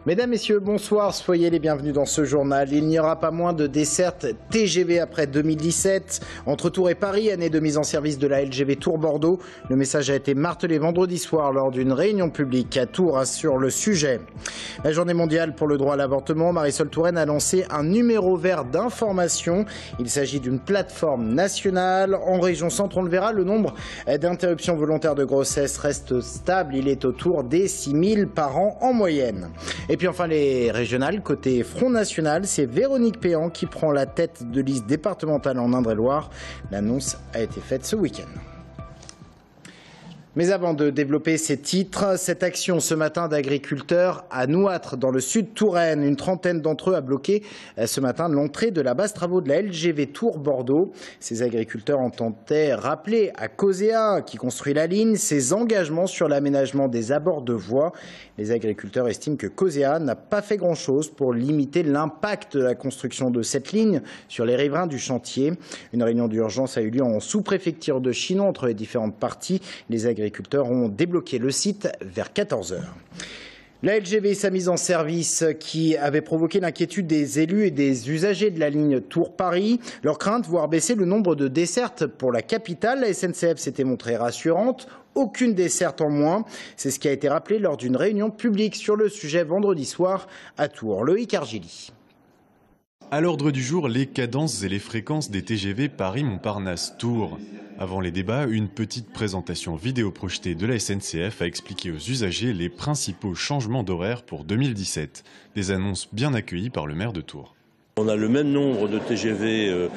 Mesdames, Messieurs, bonsoir, soyez les bienvenus dans ce journal. Il n'y aura pas moins de dessertes TGV après 2017. Entre Tours et Paris, année de mise en service de la LGV Tours-Bordeaux. Le message a été martelé vendredi soir lors d'une réunion publique à Tours sur le sujet. La journée mondiale pour le droit à l'avortement, Marisol Touraine a lancé un numéro vert d'information. Il s'agit d'une plateforme nationale. En région centre, on le verra, le nombre d'interruptions volontaires de grossesse reste stable. Il est autour des 6 000 par an en moyenne. Et puis enfin les régionales, côté Front National, c'est Véronique Péan qui prend la tête de liste départementale en Indre-et-Loire. L'annonce a été faite ce week-end. Mais avant de développer ces titres, cette action ce matin d'agriculteurs à Nouâtre, dans le sud Touraine, une trentaine d'entre eux a bloqué ce matin l'entrée de la base travaux de la LGV Tours-Bordeaux. Ces agriculteurs entendaient rappeler à Cosea, qui construit la ligne, ses engagements sur l'aménagement des abords de voies. Les agriculteurs estiment que Cosea n'a pas fait grand-chose pour limiter l'impact de la construction de cette ligne sur les riverains du chantier. Une réunion d'urgence a eu lieu en sous-préfecture de Chinon entre les différentes parties. Les agriculteurs ont débloqué le site vers 14 h. La LGV et sa mise en service qui avait provoqué l'inquiétude des élus et des usagers de la ligne Tours-Paris. Leur crainte, voir baisser le nombre de dessertes pour la capitale. La SNCF s'était montrée rassurante. Aucune desserte en moins. C'est ce qui a été rappelé lors d'une réunion publique sur le sujet vendredi soir à Tours. Loïc Argili. À l'ordre du jour, les cadences et les fréquences des TGV Paris-Montparnasse-Tours. Avant les débats, une petite présentation vidéo projetée de la SNCF a expliqué aux usagers les principaux changements d'horaire pour 2017. Des annonces bien accueillies par le maire de Tours. On a le même nombre de TGV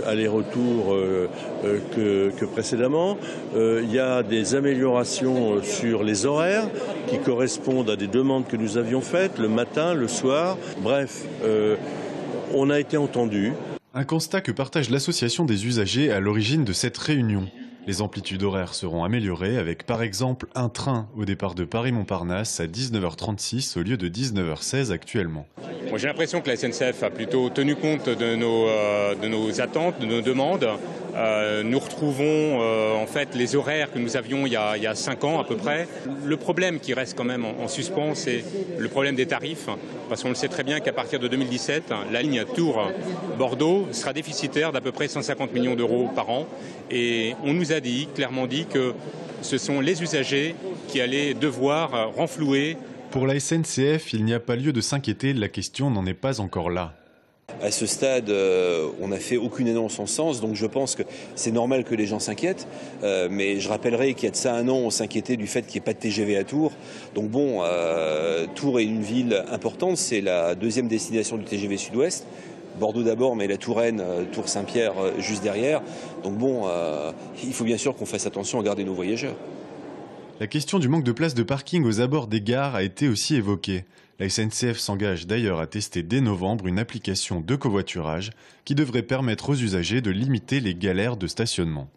aller-retour que précédemment. Il y a des améliorations sur les horaires qui correspondent à des demandes que nous avions faites le matin, le soir. Bref, on a été entendu. Un constat que partage l'association des usagers à l'origine de cette réunion. Les amplitudes horaires seront améliorées avec par exemple un train au départ de Paris-Montparnasse à 19h36 au lieu de 19h16 actuellement. Moi, j'ai l'impression que la SNCF a plutôt tenu compte de nos attentes, de nos demandes. Nous retrouvons en fait les horaires que nous avions il y a 5 ans à peu près. Le problème qui reste quand même en suspens, c'est le problème des tarifs. Parce qu'on le sait très bien qu'à partir de 2017, la ligne Tours-Bordeaux sera déficitaire d'à peu près 150 millions d'euros par an. Et on nous a clairement dit que ce sont les usagers qui allaient devoir renflouer. Pour la SNCF, il n'y a pas lieu de s'inquiéter, la question n'en est pas encore là. À ce stade, on n'a fait aucune annonce en ce sens, donc je pense que c'est normal que les gens s'inquiètent. Mais je rappellerai qu'il y a de ça un an, on s'inquiétait du fait qu'il n'y ait pas de TGV à Tours. Donc bon, Tours est une ville importante, c'est la deuxième destination du TGV Sud-Ouest. Bordeaux d'abord, mais la Touraine, Tours-Saint-Pierre juste derrière. Donc bon, il faut bien sûr qu'on fasse attention à garder nos voyageurs. La question du manque de places de parking aux abords des gares a été aussi évoquée. La SNCF s'engage d'ailleurs à tester dès novembre une application de covoiturage qui devrait permettre aux usagers de limiter les galères de stationnement.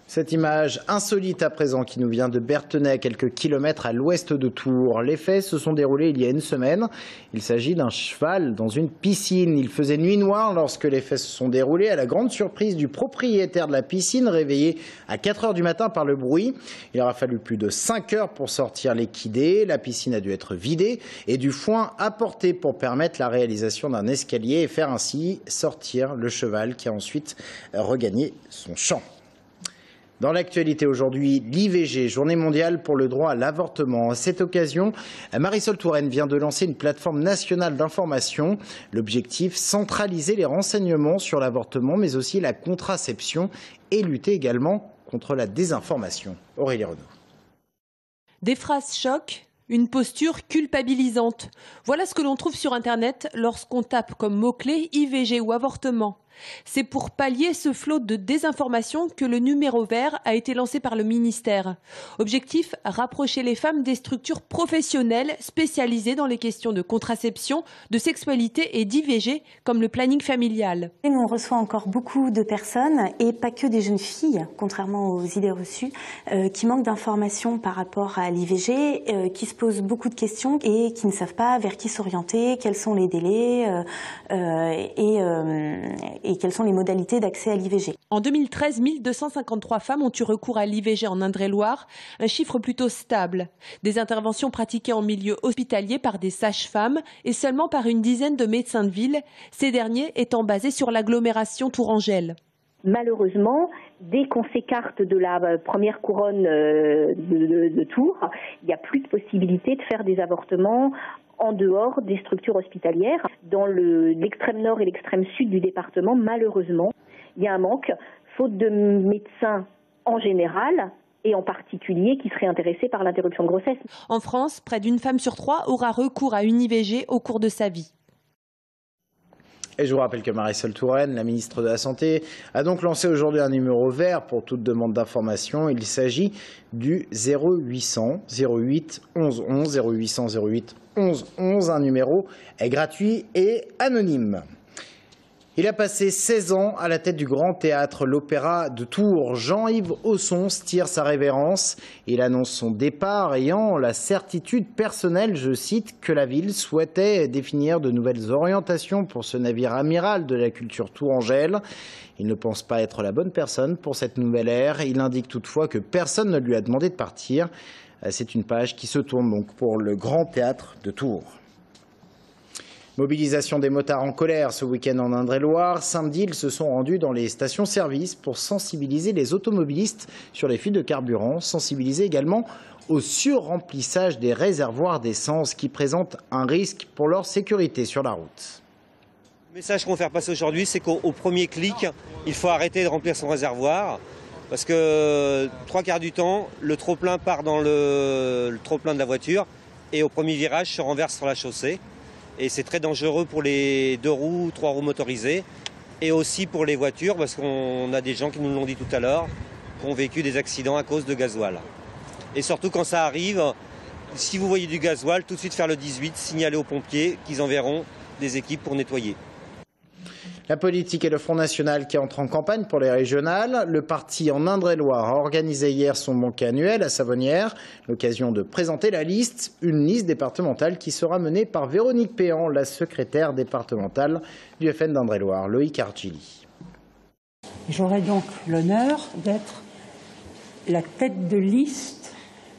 Cette image insolite à présent qui nous vient de Bertenay, à quelques kilomètres à l'ouest de Tours. Les faits se sont déroulés il y a une semaine. Il s'agit d'un cheval dans une piscine. Il faisait nuit noire lorsque les faits se sont déroulés, à la grande surprise du propriétaire de la piscine, réveillé à 4 h du matin par le bruit. Il aura fallu plus de 5 heures pour sortir l'équidé. La piscine a dû être vidée et du foin apporté pour permettre la réalisation d'un escalier et faire ainsi sortir le cheval qui a ensuite regagné son champ. Dans l'actualité aujourd'hui, l'IVG, journée mondiale pour le droit à l'avortement. À cette occasion, Marisol Touraine vient de lancer une plateforme nationale d'information. L'objectif, centraliser les renseignements sur l'avortement, mais aussi la contraception et lutter également contre la désinformation. Aurélie Renaud. Des phrases choc, une posture culpabilisante. Voilà ce que l'on trouve sur Internet lorsqu'on tape comme mot-clé IVG ou avortement. C'est pour pallier ce flot de désinformation que le numéro vert a été lancé par le ministère. Objectif, rapprocher les femmes des structures professionnelles spécialisées dans les questions de contraception, de sexualité et d'IVG, comme le planning familial. Et nous, on reçoit encore beaucoup de personnes, et pas que des jeunes filles, contrairement aux idées reçues, qui manquent d'informations par rapport à l'IVG, qui se posent beaucoup de questions et qui ne savent pas vers qui s'orienter, quels sont les délais, et quelles sont les modalités d'accès à l'IVG. En 2013, 1253 femmes ont eu recours à l'IVG en Indre-et-Loire, un chiffre plutôt stable. Des interventions pratiquées en milieu hospitalier par des sages-femmes et seulement par une dizaine de médecins de ville, ces derniers étant basés sur l'agglomération tourangelle. Malheureusement, dès qu'on s'écarte de la première couronne de Tours, il n'y a plus de possibilité de faire des avortements en dehors des structures hospitalières. Dans l'extrême nord et l'extrême sud du département, malheureusement, il y a un manque, faute de médecins en général et en particulier qui seraient intéressés par l'interruption de grossesse. En France, près d'une femme sur 3 aura recours à une IVG au cours de sa vie. Et je vous rappelle que Marisol Touraine, la ministre de la Santé, a donc lancé aujourd'hui un numéro vert pour toute demande d'information. Il s'agit du 0800 08 11 11, 0800 08 11 11. Un numéro est gratuit et anonyme. Il a passé 16 ans à la tête du Grand Théâtre, l'Opéra de Tours. Jean-Yves Ossons tire sa révérence. Il annonce son départ, ayant la certitude personnelle, je cite, que la ville souhaitait définir de nouvelles orientations pour ce navire amiral de la culture tourangelle. Il ne pense pas être la bonne personne pour cette nouvelle ère. Il indique toutefois que personne ne lui a demandé de partir. C'est une page qui se tourne donc pour le Grand Théâtre de Tours. Mobilisation des motards en colère ce week-end en Indre-et-Loire. Samedi, ils se sont rendus dans les stations-service pour sensibiliser les automobilistes sur les fuites de carburant, sensibiliser également au surremplissage des réservoirs d'essence qui présentent un risque pour leur sécurité sur la route. Le message qu'on va faire passer aujourd'hui, c'est qu'au premier clic, il faut arrêter de remplir son réservoir parce que 3/4 du temps, le trop-plein part dans le trop-plein de la voiture et au premier virage se renverse sur la chaussée. Et c'est très dangereux pour les 2 roues, 3 roues motorisées et aussi pour les voitures parce qu'on a des gens qui nous l'ont dit tout à l'heure, qui ont vécu des accidents à cause de gasoil. Et surtout quand ça arrive, si vous voyez du gasoil, tout de suite faire le 18, signaler aux pompiers qu'ils enverront des équipes pour nettoyer. La politique et le Front National qui entrent en campagne pour les régionales. Le parti en Indre-et-Loire a organisé hier son banquet annuel à Savonnières, l'occasion de présenter la liste, une liste départementale qui sera menée par Véronique Péan, la secrétaire départementale du FN d'Indre-et-Loire, Loïc Argili. J'aurai donc l'honneur d'être la tête de liste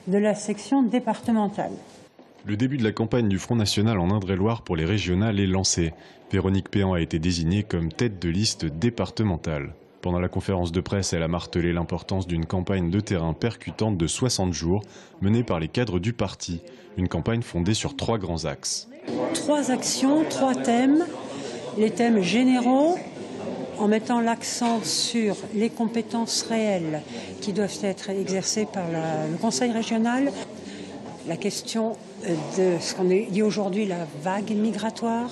de la section départementale. Le début de la campagne du Front National en Indre-et-Loire pour les régionales est lancé. Véronique Péan a été désignée comme tête de liste départementale. Pendant la conférence de presse, elle a martelé l'importance d'une campagne de terrain percutante de 60 jours menée par les cadres du parti. Une campagne fondée sur 3 grands axes. 3 actions, 3 thèmes. Les thèmes généraux, en mettant l'accent sur les compétences réelles qui doivent être exercées par le Conseil régional. La question de ce qu'on dit aujourd'hui la vague migratoire.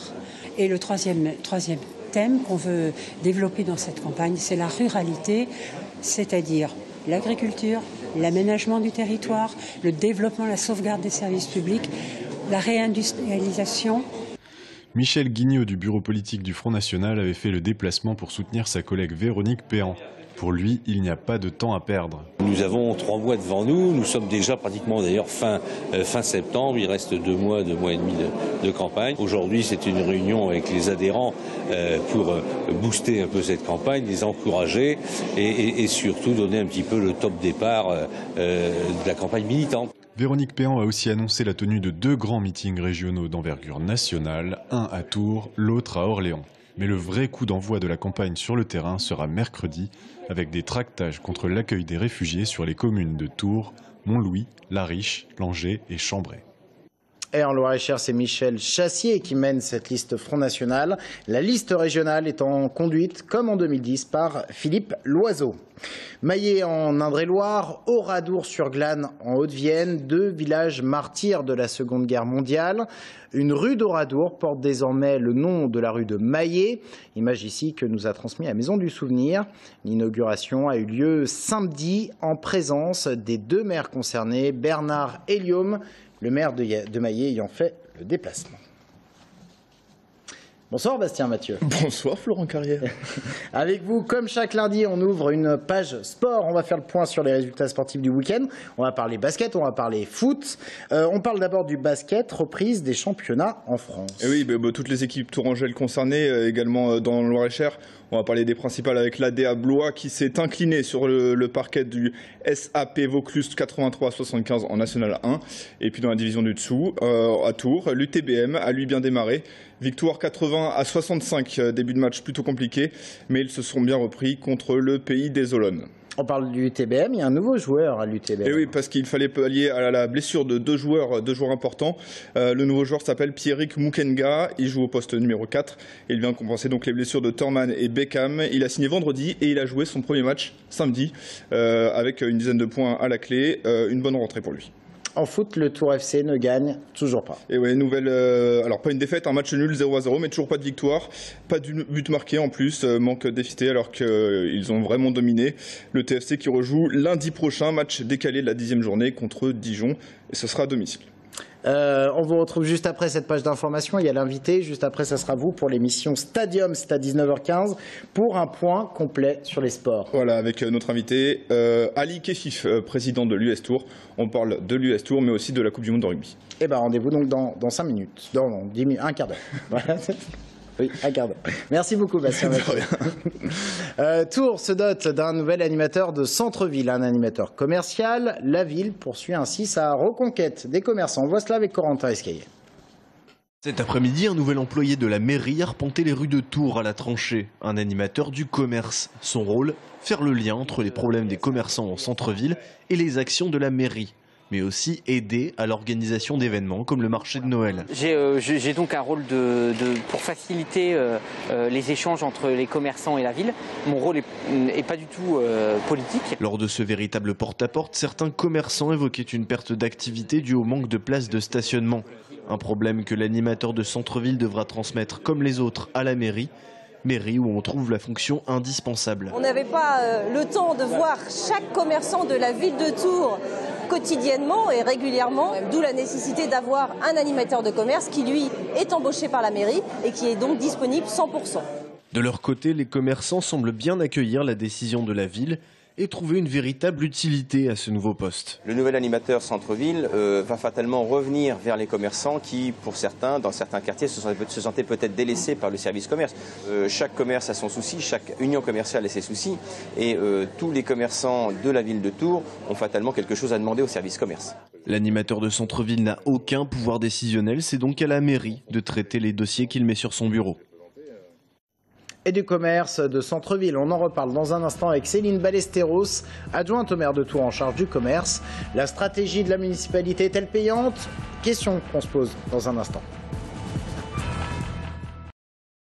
Et le troisième thème qu'on veut développer dans cette campagne, c'est la ruralité, c'est-à-dire l'agriculture, l'aménagement du territoire, le développement, la sauvegarde des services publics, la réindustrialisation. Michel Guignot du bureau politique du Front National avait fait le déplacement pour soutenir sa collègue Véronique Péan. Pour lui, il n'y a pas de temps à perdre. Nous avons 3 mois devant nous. Nous sommes déjà pratiquement d'ailleurs fin septembre. Il reste 2 mois et demi de campagne. Aujourd'hui, c'est une réunion avec les adhérents pour booster un peu cette campagne, les encourager et surtout donner un petit peu le top départ de la campagne militante. Véronique Péan a aussi annoncé la tenue de 2 grands meetings régionaux d'envergure nationale, un à Tours, l'autre à Orléans. Mais le vrai coup d'envoi de la campagne sur le terrain sera mercredi, avec des tractages contre l'accueil des réfugiés sur les communes de Tours, Montlouis, La Riche, Langeais et Chambray. Et en Loire-et-Cher, c'est Michel Chassier qui mène cette liste Front National. La liste régionale étant conduite, comme en 2010, par Philippe Loiseau. Maillé en Indre-et-Loire, Oradour-sur-Glane en Haute-Vienne, 2 villages martyrs de la Seconde Guerre mondiale. Une rue d'Oradour porte désormais le nom de la rue de Maillé, image ici que nous a transmis la Maison du Souvenir. L'inauguration a eu lieu samedi en présence des 2 maires concernés, Bernard Hélium, le maire de Maillé ayant fait le déplacement. Bonsoir Bastien Mathieu. Bonsoir Florent Carrière. Avec vous, comme chaque lundi, on ouvre une page sport. On va faire le point sur les résultats sportifs du week-end. On va parler basket, on va parler foot. On parle d'abord du basket, reprise des championnats en France. Et oui, toutes les équipes tourangelles concernées, également dans le Loir-et-Cher, On va parler des principales avec l'ADA Blois qui s'est incliné sur le parquet du SAP Vaucluse 83-75 en National 1. Et puis dans la division du dessous, à Tours, l'UTBM a lui bien démarré. Victoire 80-65, début de match plutôt compliqué, mais ils se sont bien repris contre le pays des Olonnes. On parle du UTBM, il y a un nouveau joueur à l'UTBM. Et oui, parce qu'il fallait pallier à la blessure de deux joueurs importants. Le nouveau joueur s'appelle Pierrick Mukenga, il joue au poste numéro 4. Et il vient compenser donc les blessures de Thorman et Beckham. Il a signé vendredi et il a joué son premier match samedi avec une dizaine de points à la clé. Une bonne rentrée pour lui. En foot, le Tours FC ne gagne toujours pas. Et ouais, nouvelle. Alors pas une défaite, un match nul 0-0, mais toujours pas de victoire, pas de but marqué en plus, manque d'efficacité alors qu'ils ont vraiment dominé. Le TFC qui rejoue lundi prochain, match décalé de la 10e journée contre Dijon, et ce sera à domicile. On vous retrouve juste après cette page d'information. Il y a l'invité. Juste après, ça sera vous pour l'émission Stadium. C'est à 19h15 pour un point complet sur les sports. Voilà, avec notre invité Ali Kefif, président de l'US Tours. On parle de l'US Tours, mais aussi de la Coupe du Monde de rugby. Et ben rendez-vous donc dans 5 minutes, dans 10 minutes, un quart d'heure. Voilà. Oui, un quart d'heure. Merci beaucoup, Bastien. Tours se dote d'un nouvel animateur de centre-ville, un animateur commercial. La ville poursuit ainsi sa reconquête des commerçants. On voit cela avec Corentin Escaillé. Cet après-midi, un nouvel employé de la mairie arpentait les rues de Tours à la tranchée. Un animateur du commerce. Son rôle, faire le lien entre les problèmes des commerçants en centre-ville et les actions de la mairie, mais aussi aider à l'organisation d'événements comme le marché de Noël. J'ai donc un rôle pour faciliter les échanges entre les commerçants et la ville. Mon rôle n'est pas du tout politique. Lors de ce véritable porte-à-porte, certains commerçants évoquaient une perte d'activité due au manque de places de stationnement. Un problème que l'animateur de centre-ville devra transmettre comme les autres à la mairie où on trouve la fonction indispensable. On n'avait pas le temps de voir chaque commerçant de la ville de Tours quotidiennement et régulièrement, d'où la nécessité d'avoir un animateur de commerce qui, lui, est embauché par la mairie et qui est donc disponible 100%. De leur côté, les commerçants semblent bien accueillir la décision de la ville et trouver une véritable utilité à ce nouveau poste. Le nouvel animateur centre-ville va fatalement revenir vers les commerçants qui, pour certains, dans certains quartiers, se sentaient peut-être délaissés par le service commerce. Chaque commerce a son souci, chaque union commerciale a ses soucis, et tous les commerçants de la ville de Tours ont fatalement quelque chose à demander au service commerce. L'animateur de centre-ville n'a aucun pouvoir décisionnel, c'est donc à la mairie de traiter les dossiers qu'il met sur son bureau. Et du commerce de centre-ville. On en reparle dans un instant avec Céline Ballesteros, adjointe au maire de Tours en charge du commerce. La stratégie de la municipalité est-elle payante? Question qu'on se pose dans un instant.